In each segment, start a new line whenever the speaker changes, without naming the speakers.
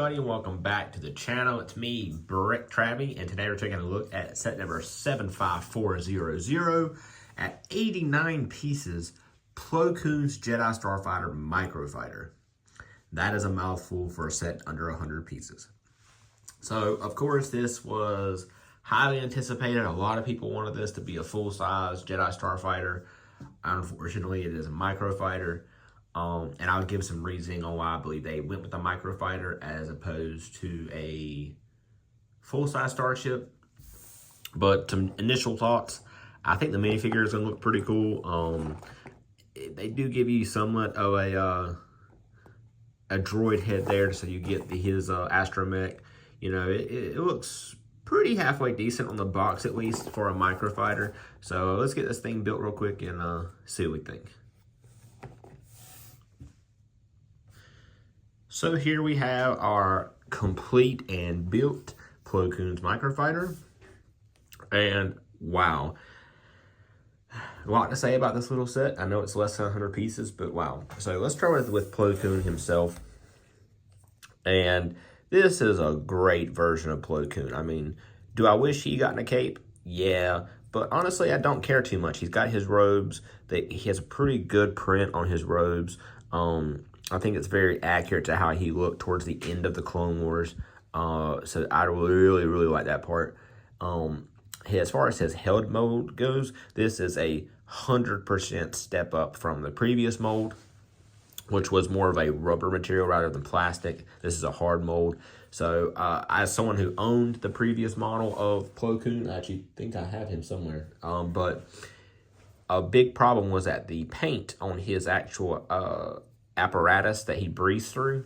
everybody, and welcome back to the channel. It's me, Brick Travie, and today we're taking a look at set number 75400 at 89 pieces, PLO Koons Jedi Starfighter Microfighter. That is a mouthful for a set under 100 pieces. So, of course, this was highly anticipated. A lot of people wanted this to be a full-size Jedi Starfighter. Unfortunately, it is a Microfighter. And I'll give some reasoning on why I believe they went with the Microfighter as opposed to a full-size Starship. But some initial thoughts, I think the minifigure is going to look pretty cool. They do give you somewhat of a droid head there, so you get his astromech. You know, it looks pretty halfway decent on the box, at least for a Microfighter. So let's get this thing built real quick and see what we think. So here we have our complete and built PLO Koons Microfighter. And wow, a lot to say about this little set. I know it's less than 100 pieces, but wow. So let's start with PLO Koon himself. And this is a great version of PLO Koon. I mean, do I wish he got in a cape? Yeah, but honestly, I don't care too much. He's got his robes. He has a pretty good print on his robes. I think it's very accurate to how he looked towards the end of the Clone Wars. So I really like that part. As far as his head mold goes, this is a 100% step up from the previous mold, which was more of a rubber material rather than plastic. This is a hard mold. So as someone who owned the previous model of PLO Koon, I actually think I have him somewhere. But a big problem was that the paint on his actual apparatus that he breathes through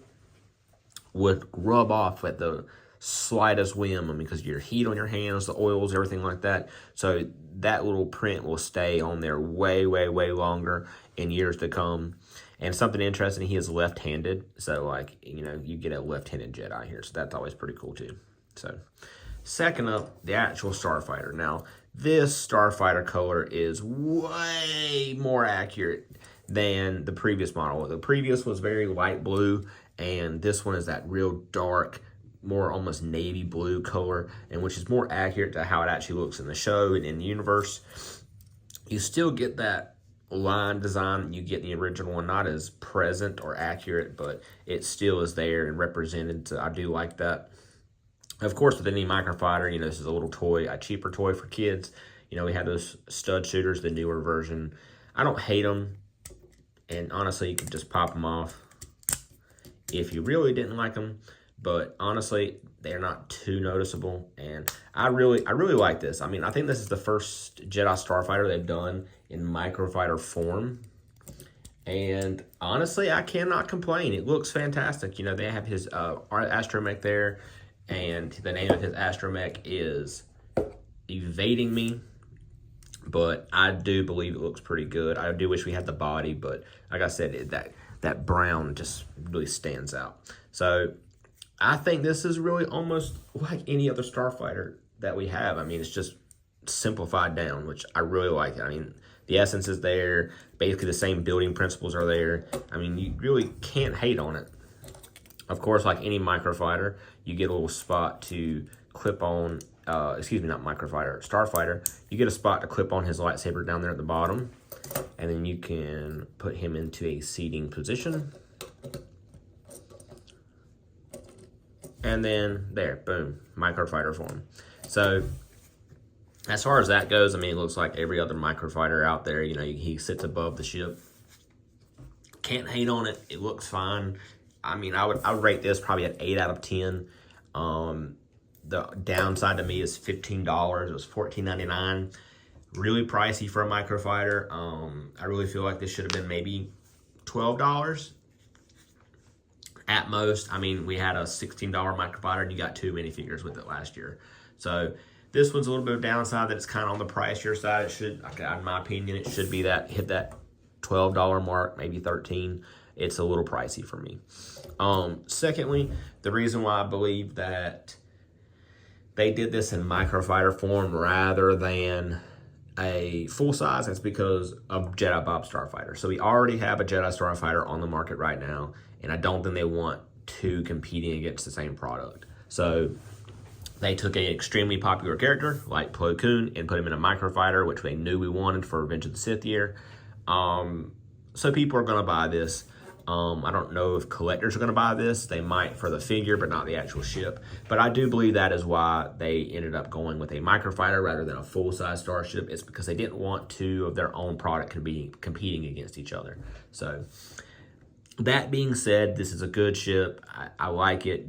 would rub off at the slightest whim. I mean, because your heat on your hands, the oils, everything like that. So that little print will stay on there way longer in years to come. And something interesting, he is left-handed. So, like, you know, you get a left-handed Jedi here. So that's always pretty cool, too. So, second up, the actual Starfighter. Now, this Starfighter color is way more accurate than the previous model. The previous was very light blue, and this one is that real dark, more almost navy blue color, and which is more accurate to how it actually looks in the show and in the universe. You still get that line design you get in the original one, not as present or accurate, but it still is there and represented, so I do like that. Of course, with any Microfighter, you know, this is a little toy, a cheaper toy for kids. You know, we have those stud shooters, the newer version. I don't hate them. And honestly, you can just pop them off if you really didn't like them. But honestly, they're not too noticeable. And I really like this. I mean, I think this is the first Jedi Starfighter they've done in Microfighter form. And honestly, I cannot complain. It looks fantastic. You know, they have his astromech there. And the name of his astromech is evading me. But I do believe it looks pretty good. I do wish we had the body, but like I said, that brown just really stands out. So I think this is really almost like any other Starfighter that we have. I mean, it's just simplified down, which I really like. I mean, the essence is there. Basically, the same building principles are there. I mean, you really can't hate on it. Of course, like any Microfighter, you get a little spot to clip on. Excuse me, not Microfighter, Starfighter. You get a spot to clip on his lightsaber down there at the bottom. And then you can put him into a seating position. And then there, boom, Microfighter form. So as far as that goes, I mean, it looks like every other Microfighter out there. You know, he sits above the ship. Can't hate on it. It looks fine. I mean, I would rate this probably an 8 out of 10. The downside to me is $15. It was $14.99. Really pricey for a Microfighter. I really feel like this should have been maybe $12 at most. I mean, we had a $16 Microfighter and you got 2 minifigures with it last year. So this one's a little bit of downside that it's kind of on the pricier side. It should, in my opinion, it should be hit that $12 mark, maybe $13. It's a little pricey for me. Secondly, the reason why I believe that they did this in Microfighter form rather than a full size, that's because of Jedi Bob Starfighter. So we already have a Jedi Starfighter on the market right now, and I don't think they want two competing against the same product. So they took an extremely popular character like Plo Koon and put him in a Microfighter, which they knew we wanted for Revenge of the Sith year. So people are going to buy this. I don't know if collectors are going to buy this. They might for the figure, but not the actual ship. But I do believe that is why they ended up going with a Microfighter rather than a full-size starship. It's because they didn't want two of their own product competing against each other. So that being said, this is a good ship. I like it.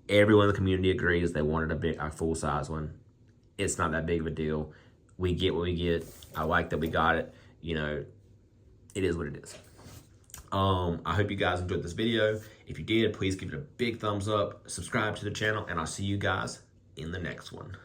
Everyone in the community agrees they wanted a full-size one. It's not that big of a deal. We get what we get. I like that we got it. You know, it is what it is. I hope you guys enjoyed this video. If you did, please give it a big thumbs up, subscribe to the channel, and I'll see you guys in the next one.